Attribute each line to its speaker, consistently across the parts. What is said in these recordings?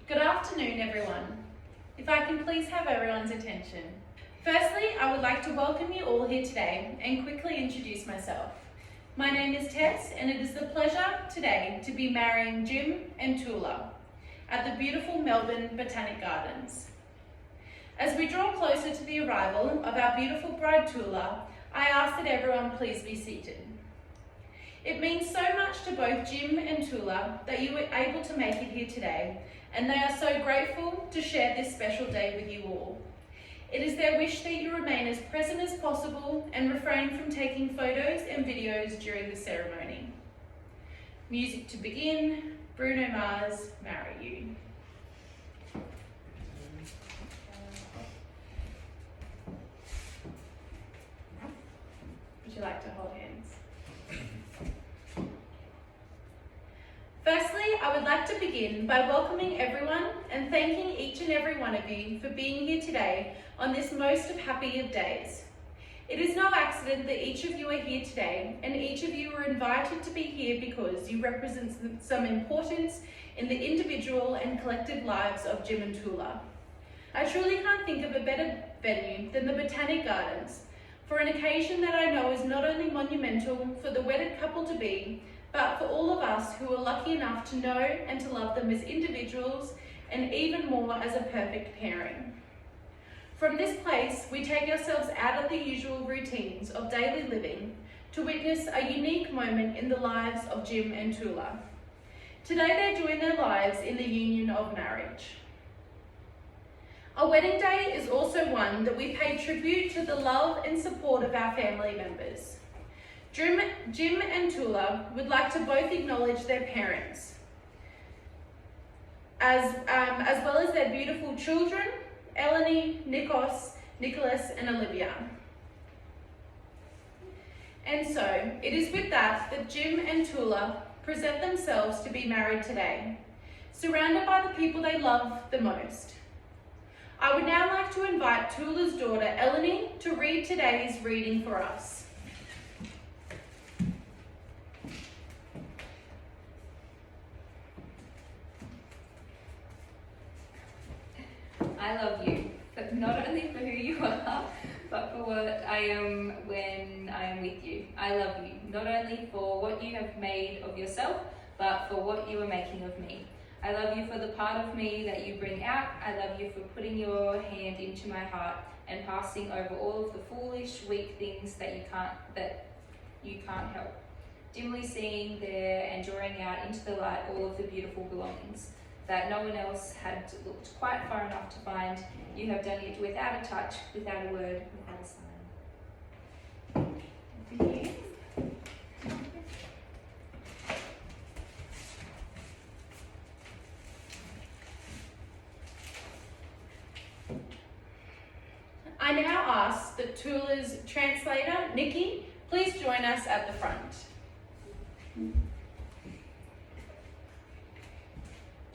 Speaker 1: Good afternoon, everyone. If I can please have everyone's attention. Firstly, I would like to welcome you all here today and quickly introduce myself. My name is Tess, and it is the pleasure today to be marrying Jim and Toula at the beautiful Melbourne Botanic Gardens. As we draw closer to the arrival of our beautiful bride Toula, I ask that everyone please be seated. It means so much to both Jim and Toula that you were able to make it here today, and they are so grateful to share this special day with you all. It is their wish that you remain as present as possible and refrain from taking photos and videos during the ceremony. Music to begin, Bruno Mars, Marry You. Would you like to hold hands? Firstly, I would like to begin by welcoming everyone and thanking each and every one of you for being here today on this most happy of days. It is no accident that each of you are here today, and each of you are invited to be here because you represent some importance in the individual and collective lives of Jim and Toula. I truly can't think of a better venue than the Botanic Gardens for an occasion that I know is not only monumental for the wedded couple to be, but for all of us who are lucky enough to know and to love them as individuals and even more as a perfect pairing. From this place, we take ourselves out of the usual routines of daily living to witness a unique moment in the lives of Jim and Toula. Today they join their lives in the union of marriage. A wedding day is also one that we pay tribute to the love and support of our family members. Jim and Toula would like to both acknowledge their parents, as well as their beautiful children, Eleni, Nicholas, and Olivia. And so, it is with that Jim and Toula present themselves to be married today, surrounded by the people they love the most. I would now like to invite Toula's daughter, Eleni, to read today's reading for us.
Speaker 2: I love you, but not only for who you are, but for what I am when I am with you. I love you, not only for what you have made of yourself, but for what you are making of me. I love you for the part of me that you bring out. I love you for putting your hand into my heart and passing over all of the foolish, weak things that you can't help. Dimly seeing there and drawing out into the light all of the beautiful belongings that no one else had looked quite far enough to find. You have done it without a touch, without a word, without a sign.
Speaker 1: Thank you. I now ask that Toula's translator, Nikki, please join us at the front.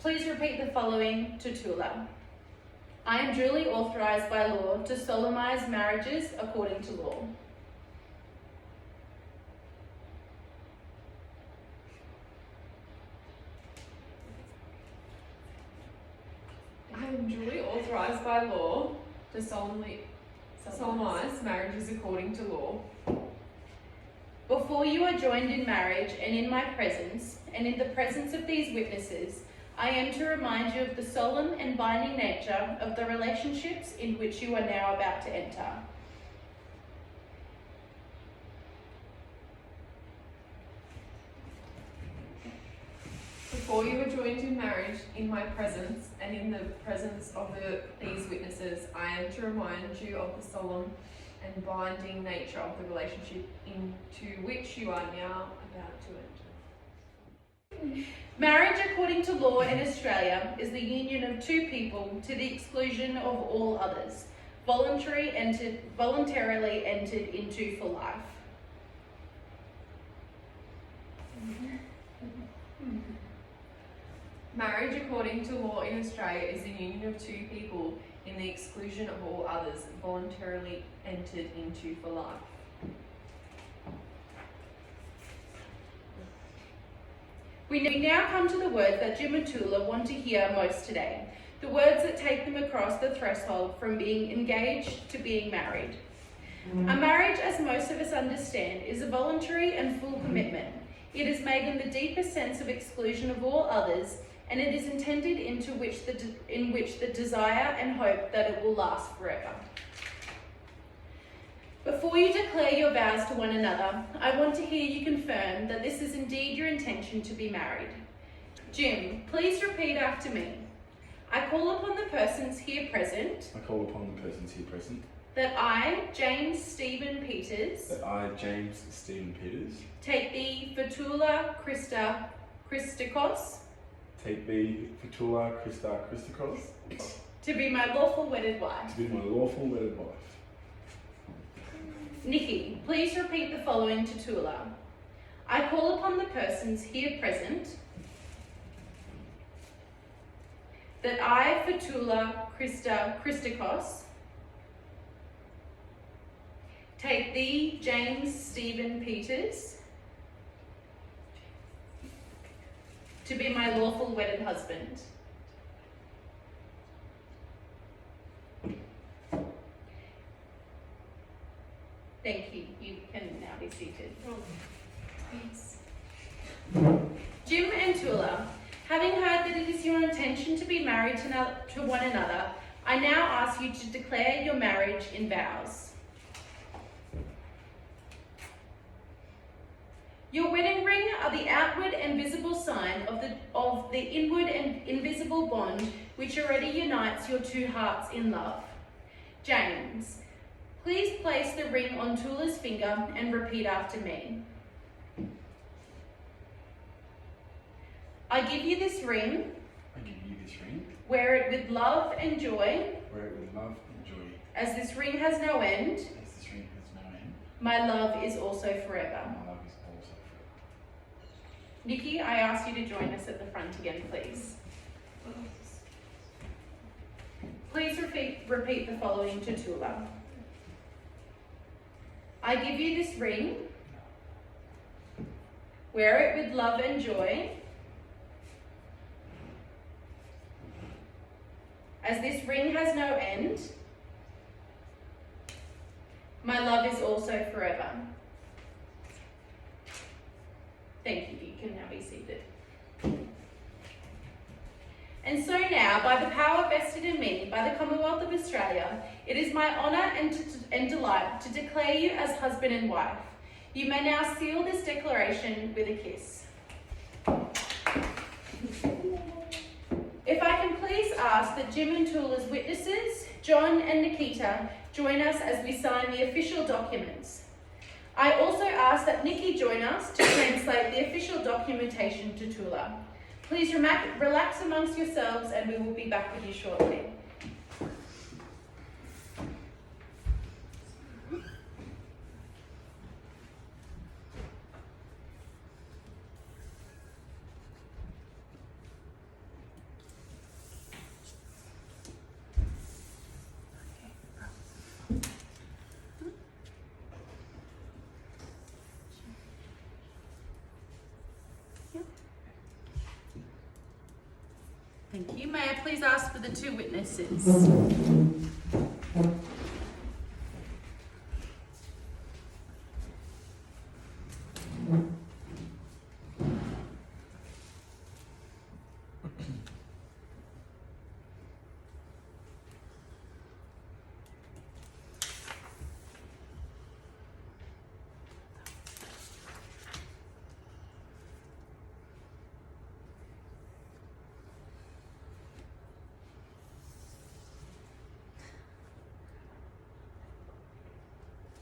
Speaker 1: Please repeat the following to Toula. I am duly authorised by law to solemnise marriages according to law.
Speaker 3: I am duly authorised by law to solemnise marriages according to law.
Speaker 1: Before you are joined in marriage and in my presence, and in the presence of these witnesses, I am to remind you of the solemn and binding nature of the relationships in which you are now about to enter.
Speaker 3: Before you are joined in marriage in my presence and in the presence of these witnesses, I am to remind you of the solemn and binding nature of the relationship into which you are now about to enter.
Speaker 1: Marriage according to law in Australia is the union of two people to the exclusion of all others, voluntarily entered into for life.
Speaker 3: Marriage according to law in Australia is the union of two people in the exclusion of all others, voluntarily entered into for life.
Speaker 1: We now come to the words that Jim and Toula want to hear most today, the words that take them across the threshold from being engaged to being married. A marriage, as most of us understand, is a voluntary and full commitment. It is made in the deepest sense of exclusion of all others, and it is intended in which the desire and hope that it will last forever. Before you declare your vows to one another, I want to hear you confirm that this is indeed your intention to be married. Jim, please repeat after me. I call upon the persons here present.
Speaker 4: I call upon the persons here present.
Speaker 1: That I, James Stephen Peters.
Speaker 4: That I, James Stephen Peters.
Speaker 1: Take thee for Toula Christikos.
Speaker 4: Take thee for Toula Christikos.
Speaker 1: To be my lawful wedded wife.
Speaker 4: To be my lawful wedded wife.
Speaker 1: Nikki, please repeat the following to Toula. I call upon the persons here present. That I, for Toula Christikos, take thee, James Stephen Peters, to be my lawful wedded husband. Thank you. You can now be seated. Thanks. Jim and Toula, having heard that it is your intention to be married to one another, I now ask you to declare your marriage in vows. Your wedding ring are the outward and visible sign of the inward and invisible bond which already unites your two hearts in love. James, please place the ring on Toula's finger and repeat after me. I give you this ring.
Speaker 4: I give you this ring.
Speaker 1: Wear it with love and joy.
Speaker 4: Wear it with love and joy.
Speaker 1: As this ring has no end.
Speaker 4: As this ring has no end.
Speaker 1: My love is also forever.
Speaker 4: My love is also forever.
Speaker 1: Nikki, I ask you to join us at the front again, please. Please repeat the following to Toula. I give you this ring. Wear it with love and joy. As this ring has no end. My love is also forever. Thank you. You can now be seated. And so now, by the power vested in me by the Commonwealth of Australia, it is my honour and delight to declare you as husband and wife. You may now seal this declaration with a kiss. If I can please ask that Jim and Toula's witnesses, John and Nikita, join us as we sign the official documents. I also ask that Nikki join us to translate the official documentation to Toula. Please relax amongst yourselves and we will be back with you shortly. Thank you. May I please ask for the two witnesses?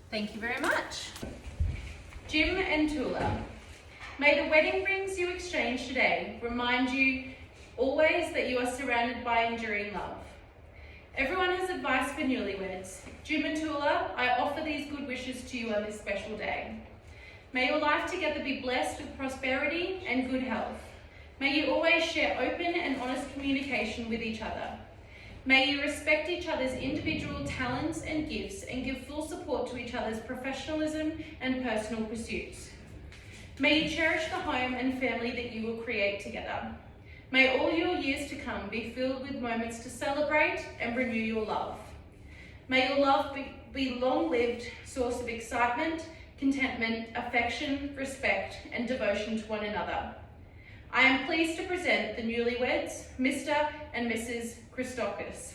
Speaker 1: Thank you very much. Jim and Toula, may the wedding rings you exchange today remind you always that you are surrounded by enduring love. Everyone has advice for newlyweds. Jim and Toula, I offer these good wishes to you on this special day. May your life together be blessed with prosperity and good health. May you always share open and honest communication with each other. May you respect each other's individual talents and gifts and give full support to each other's professionalism and personal pursuits. May you cherish the home and family that you will create together. May all your years to come be filled with moments to celebrate and renew your love. May your love be long-lived source of excitement, contentment, affection, respect, and devotion to one another. I am pleased to present the newlyweds, Mr. and Mrs. Christokis.